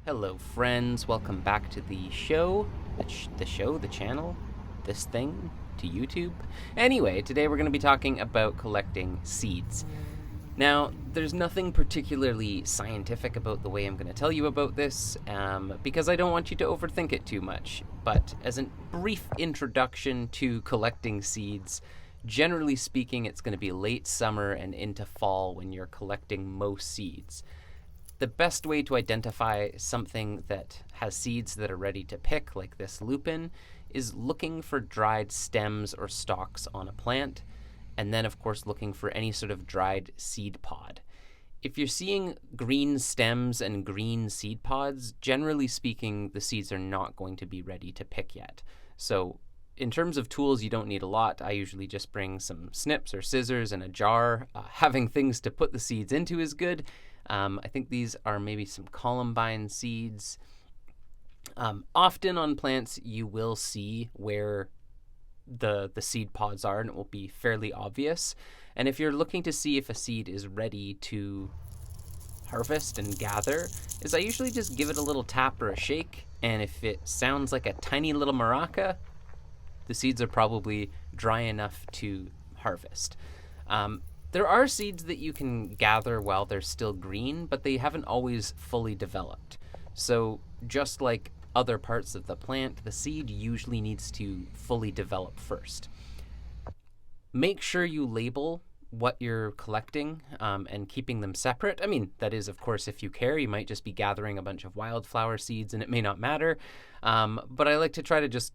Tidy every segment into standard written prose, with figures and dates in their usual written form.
Hello, friends. Welcome back to the show. The channel, this thing, to YouTube. Anyway, today we're going to be talking about collecting seeds. Now, there's nothing particularly scientific about the way I'm going to tell you about this, because I don't want you to overthink it too much. But as a brief introduction to collecting seeds, generally speaking, it's going to be late summer and into fall when you're collecting most seeds. The best way to identify something that has seeds that are ready to pick, like this lupin, is looking for dried stems or stalks on a plant, and then, of course, looking for any sort of dried seed pod. If you're seeing green stems and green seed pods, generally speaking, the seeds are not going to be ready to pick yet. So in terms of tools, you don't need a lot. I usually just bring some snips or scissors and a jar. Having things to put the seeds into is good. I think these are maybe some columbine seeds. Often on plants, you will see where the seed pods are, and it will be fairly obvious. And if you're looking to see if a seed is ready to harvest and gather, is I usually just give it a little tap or a shake, and if it sounds like a tiny little maraca, the seeds are probably dry enough to harvest. There are seeds that you can gather while they're still green, but they haven't always fully developed. So just like other parts of the plant, the seed usually needs to fully develop first. Make sure you label what you're collecting and keeping them separate. I mean, that is, of course, if you care, you might just be gathering a bunch of wildflower seeds and it may not matter. But I like to try to just,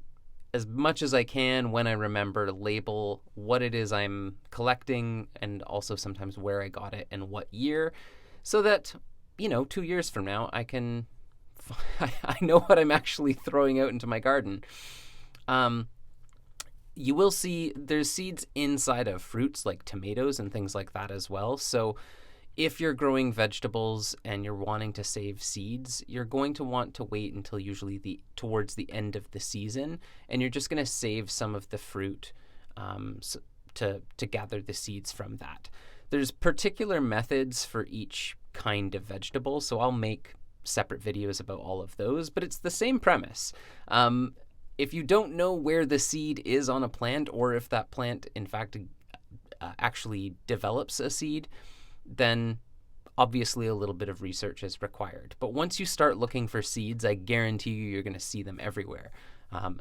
as much as I can, when I remember, label what it is I'm collecting and also sometimes where I got it and what year, so that, 2 years from now, I know what I'm actually throwing out into my garden. You will see there's seeds inside of fruits like tomatoes and things like that as well. So if you're growing vegetables and you're wanting to save seeds, you're going to want to wait until usually towards the end of the season, and you're just going to save some of the fruit to gather the seeds from that. There's particular methods for each kind of vegetable, so I'll make separate videos about all of those, but it's the same premise. If you don't know where the seed is on a plant, or if that plant, in fact, actually develops a seed, then obviously a little bit of research is required. But once you start looking for seeds, I guarantee you're going to see them everywhere,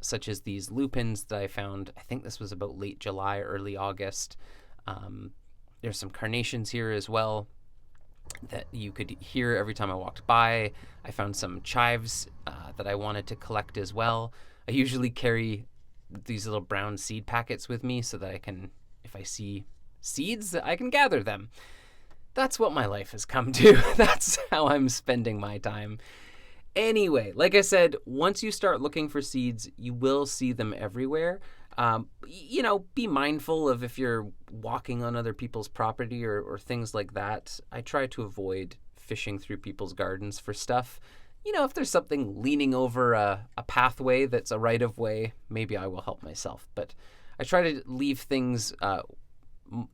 such as these lupins that I found. I think this was about late July, early August. There's some carnations here as well that you could hear every time I walked by. I found some chives that I wanted to collect as well. I usually carry these little brown seed packets with me so that I can, if I see seeds, I can gather them. That's what my life has come to. That's how I'm spending my time. Anyway, like I said, once you start looking for seeds, you will see them everywhere. Be mindful of if you're walking on other people's property or things like that. I try to avoid fishing through people's gardens for stuff. If there's something leaning over a pathway that's a right of way, maybe I will help myself. But I try to leave things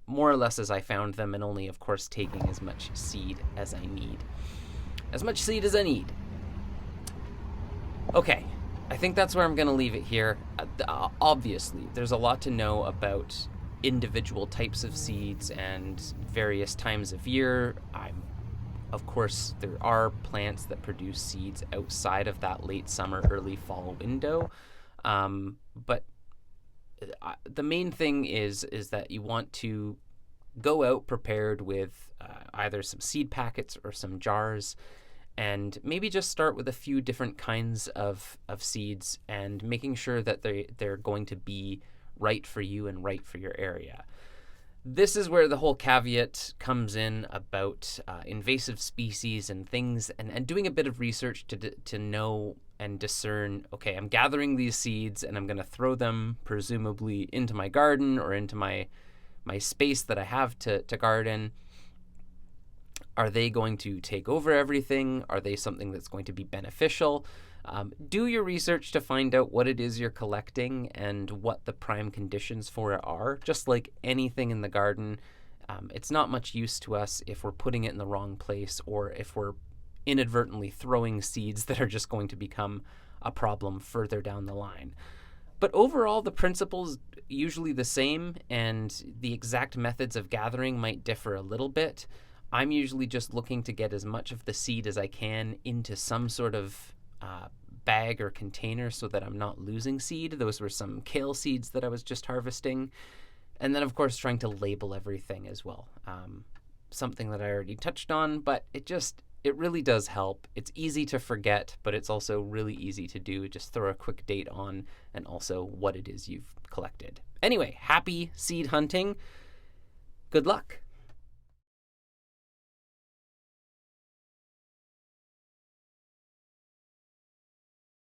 more or less as I found them, and only, of course, taking as much seed as I need. As much seed as I need. Okay, I think that's where I'm going to leave it here. Obviously, there's a lot to know about individual types of seeds and various times of year. Of course, there are plants that produce seeds outside of that late summer, early fall window. But the main thing is that you want to go out prepared with either some seed packets or some jars, and maybe just start with a few different kinds of seeds and making sure that they're going to be right for you and right for your area. This is where the whole caveat comes in about invasive species and things, and doing a bit of research to know and discern, okay, I'm gathering these seeds and I'm going to throw them presumably into my garden or into my space that I have to garden. Are they going to take over everything? Are they something that's going to be beneficial? Do your research to find out what it is you're collecting and what the prime conditions for it are. Just like anything in the garden, it's not much use to us if we're putting it in the wrong place, or if we're inadvertently throwing seeds that are just going to become a problem further down the line. But overall, the principle's usually the same, and the exact methods of gathering might differ a little bit. I'm usually just looking to get as much of the seed as I can into some sort of bag or container so that I'm not losing seed. Those were some kale seeds that I was just harvesting. And then, of course, trying to label everything as well. Something that I already touched on, but it really does help. It's easy to forget, but it's also really easy to do. Just throw a quick date on and also what it is you've collected. Anyway, happy seed hunting. Good luck.